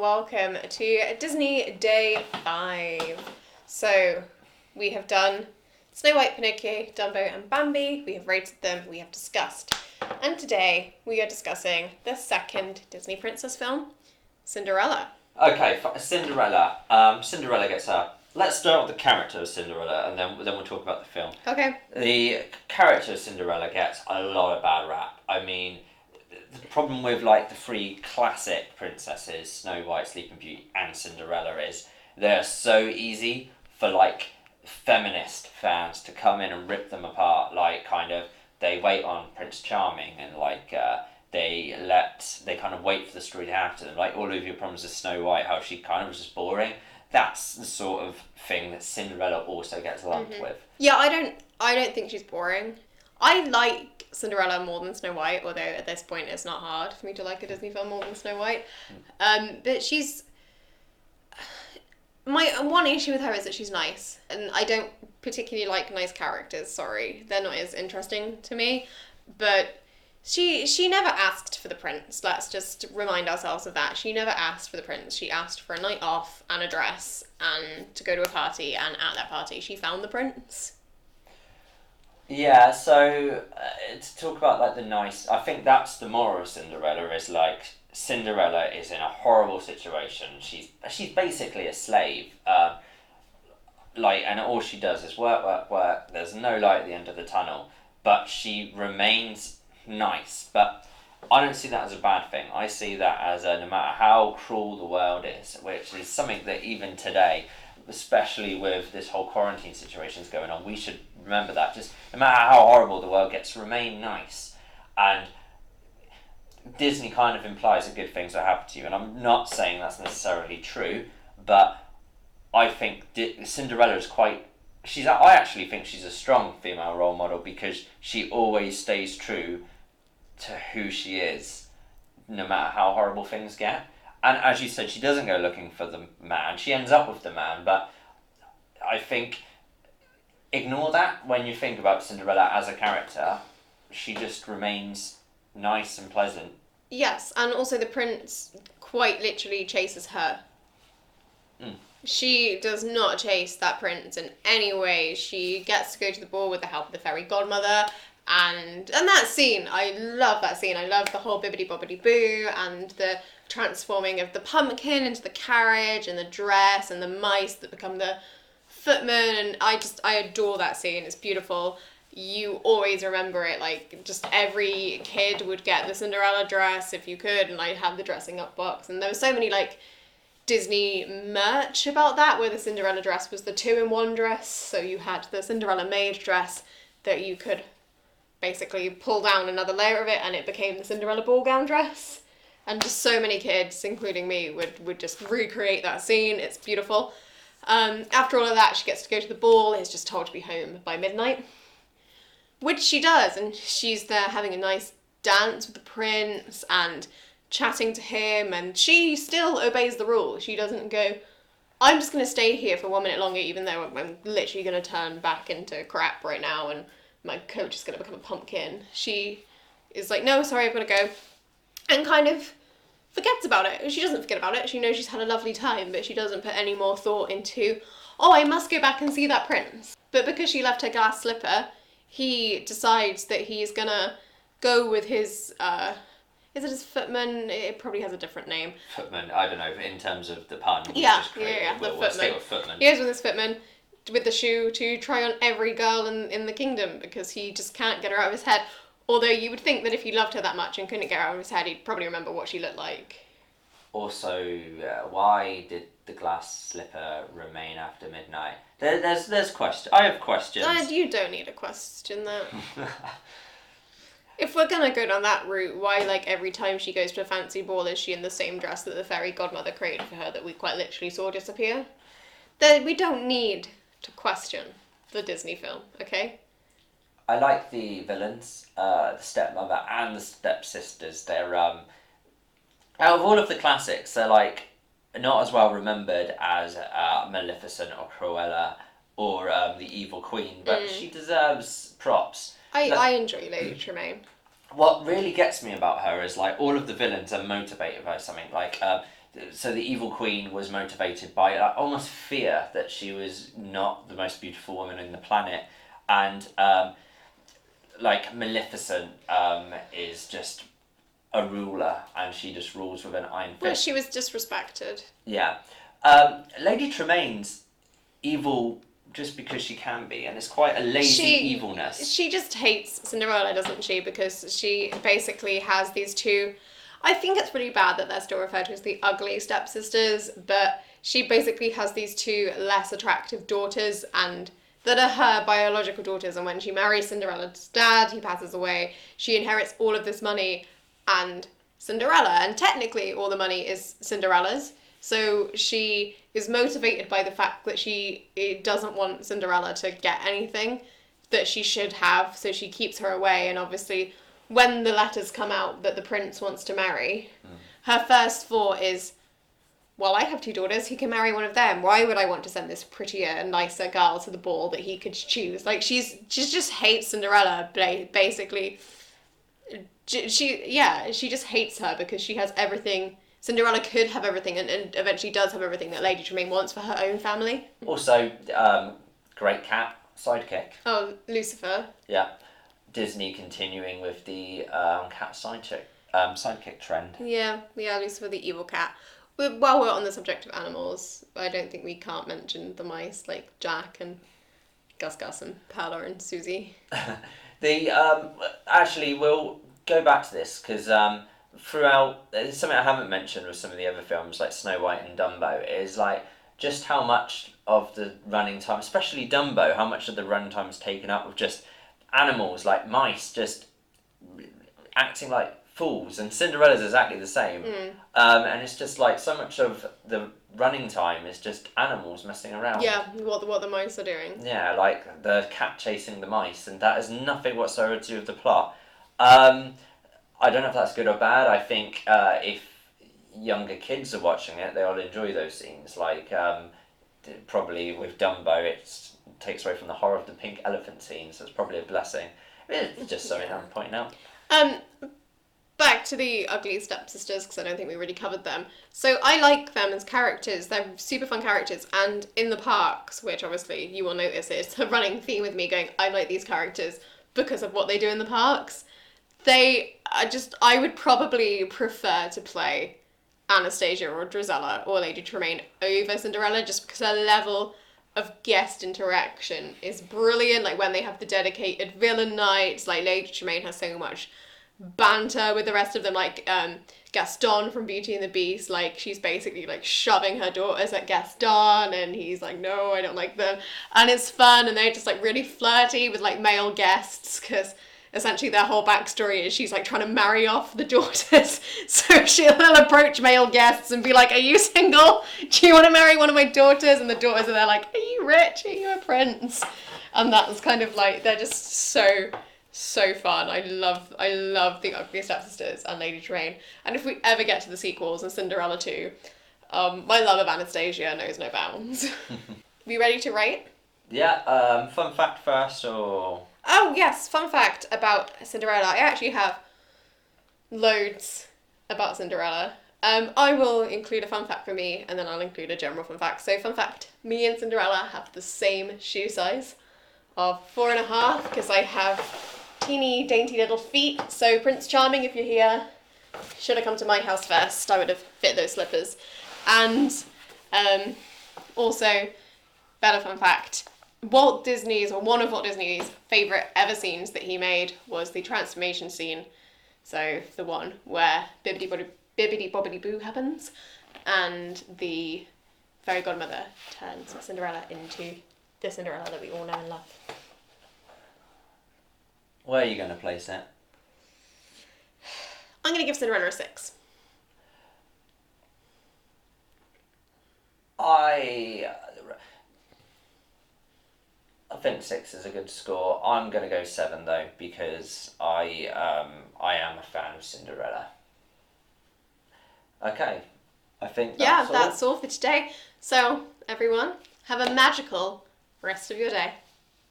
welcome to Disney Day 5. So, we have done Snow White, Pinocchio, Dumbo and Bambi. We have rated them, we have discussed. And today, we are discussing the second Disney princess film, Cinderella. Okay, Cinderella. Cinderella gets her. Let's start with the character of Cinderella, and then we'll talk about the film. Okay. The character of Cinderella gets a lot of bad rap. I mean, the problem with like the three classic princesses, Snow White, Sleeping Beauty, and Cinderella, is they're so easy for like feminist fans to come in and rip them apart. Like, kind of, they wait on Prince Charming and like they kind of wait for the story to happen to them. Like, all of your problems with Snow White, how she kind of was just boring. That's the sort of thing that Cinderella also gets lumped with. Yeah, I don't think she's boring. I like Cinderella more than Snow White, although at this point it's not hard for me to like a Disney film more than Snow White. But she's... My one issue with her is that she's nice, and I don't particularly like nice characters, sorry. They're not as interesting to me, but she never asked for the prince. Let's just remind ourselves of that. She never asked for the prince. She asked for a night off and a dress and to go to a party, and at that party she found the prince. Yeah, so to talk about like the nice, I think that's the moral of Cinderella, is like Cinderella is in a horrible situation. She's basically a slave. And all she does is work. There's no light at the end of the tunnel, but she remains nice. But I don't see that as a bad thing. I see that as no matter how cruel the world is, which is something that even today, especially with this whole quarantine situations going on, we should remember that. Just no matter how horrible the world gets, remain nice. And Disney kind of implies that good things will happen to you, and I'm not saying that's necessarily true, but I think Cinderella is I actually think she's a strong female role model, because she always stays true to who she is, no matter how horrible things get. And as you said, she doesn't go looking for the man. She ends up with the man, but I think ignore that when you think about Cinderella as a character. She just remains nice and pleasant. Yes, and also the prince quite literally chases her. She does not chase that prince in any way. She gets to go to the ball with the help of the fairy godmother. And that scene, I love that scene. I love the whole bibbidi-bobbidi-boo and the transforming of the pumpkin into the carriage and the dress and the mice that become the footmen. And I adore that scene. It's beautiful. You always remember it. Like, just every kid would get the Cinderella dress if you could, and I'd have the dressing up box. And there was so many, like, Disney merch about that, where the Cinderella dress was the 2-in-1 dress. So you had the Cinderella maid dress that you could basically pull down another layer of it, and it became the Cinderella ball gown dress. And just so many kids, including me, would just recreate that scene. It's beautiful. After all of that, she gets to go to the ball, is just told to be home by midnight, which she does, and she's there having a nice dance with the prince and chatting to him, and she still obeys the rules. She doesn't go, I'm just going to stay here for 1 minute longer, even though I'm literally going to turn back into crap right now and my coach is going to become a pumpkin. She is like, no, sorry, I've got to go. And kind of forgets about it. She doesn't forget about it. She knows she's had a lovely time, but she doesn't put any more thought into, oh, I must go back and see that prince. But because she left her glass slipper, he decides that he's going to go with his, is it his footman? It probably has a different name. Footman, I don't know, in terms of the pun. Yeah, the footman. He goes with his footman, with the shoe, to try on every girl in the kingdom, because he just can't get her out of his head. Although you would think that if he loved her that much and couldn't get her out of his head, he'd probably remember what she looked like. Also, why did the glass slipper remain after midnight? There's questions. I have questions. You don't need a question there. If we're gonna go down that route, why, like, every time she goes to a fancy ball is she in the same dress that the fairy godmother created for her that we quite literally saw disappear? We don't need to question the Disney film, okay? I like the villains, the stepmother and the stepsisters. They're out of all of the classics, they're like not as well remembered as Maleficent or Cruella or the Evil Queen, but she deserves props. I enjoy Lady Tremaine. What really gets me about her is like all of the villains are motivated by something. Like so the evil queen was motivated by almost fear that she was not the most beautiful woman in the planet, and like Maleficent is just a ruler, and she just rules with an iron fist. Well, she was disrespected. Yeah. Lady Tremaine's evil just because she can be, and it's quite a lazy evilness. She just hates Cinderella, doesn't she? Because she basically has these two... I think it's really bad that they're still referred to as the ugly stepsisters, but she basically has these two less attractive daughters, and that are her biological daughters, and when she marries Cinderella's dad, he passes away, she inherits all of this money and Cinderella, and technically all the money is Cinderella's. So she is motivated by the fact that she doesn't want Cinderella to get anything that she should have, so she keeps her away. And obviously, when the letters come out that the prince wants to marry, her first thought is, well, I have two daughters, he can marry one of them. Why would I want to send this prettier, nicer girl to the ball that he could choose? Like, she just hates Cinderella, basically. She just hates her because she has everything. Cinderella could have everything and eventually does have everything that Lady Tremaine wants for her own family. Also, great cat sidekick. Oh, Lucifer. Yeah. Disney continuing with the cat sidekick trend. Yeah, Lucifer the evil cat. While we're on the subject of animals, I don't think we can't mention the mice like Jack and Gus and Paula and Susie. Actually, we'll go back to this because throughout, there's something I haven't mentioned with some of the other films like Snow White and Dumbo, is like just how much of the running time, especially Dumbo, how much of the run time is taken up with just animals like mice just acting like fools, and Cinderella's exactly the same. And it's just like so much of the running time is just animals messing around. Yeah, what the mice are doing. Yeah, like the cat chasing the mice, and that has nothing whatsoever to do with the plot. I don't know if that's good or bad. I think if younger kids are watching it, they'll enjoy those scenes. Like probably with Dumbo, it takes away from the horror of the pink elephant scene, so it's probably a blessing. It's just something I'm pointing out. Back to the ugly stepsisters, because I don't think we really covered them. So I like them as characters. They're super fun characters. And in the parks, which obviously you will notice it's a running theme with me going, I like these characters because of what they do in the parks. I would probably prefer to play Anastasia or Drizella or Lady Tremaine over Cinderella, just because her level of guest interaction is brilliant. Like when they have the dedicated villain nights, like Lady Tremaine has so much banter with the rest of them, like Gaston from Beauty and the Beast, like she's basically like shoving her daughters at Gaston and he's like, no, I don't like them, and it's fun, and they're just like really flirty with like male guests because essentially their whole backstory is she's like trying to marry off the daughters. So she'll approach male guests and be like, are you single? Do you want to marry one of my daughters? And the daughters are there like, are you rich? Are you a prince? And that's kind of like, they're just so fun. I love the Ugly Stepsisters and Lady Tremaine. And if we ever get to the sequels and Cinderella 2, my love of Anastasia knows no bounds. We ready to rate? Yeah, fun fact first, or... Oh, yes, fun fact about Cinderella. I actually have loads about Cinderella. I will include a fun fact for me, and then I'll include a general fun fact. So, fun fact, me and Cinderella have the same shoe size of 4.5, because I have teeny, dainty little feet. So, Prince Charming, if you're here, should have come to my house first. I would have fit those slippers. And also, better fun fact, one of Walt Disney's favourite ever scenes that he made was the transformation scene. So the one where Bibbidi Bobbidi Boo happens and the fairy godmother turns Cinderella into the Cinderella that we all know and love. Where are you going to place it? I'm going to give Cinderella a 6. I think 6 is a good score. I'm going to go 7 though, because I am a fan of Cinderella. Okay, I think that's all. That's all for today. So, everyone, have a magical rest of your day.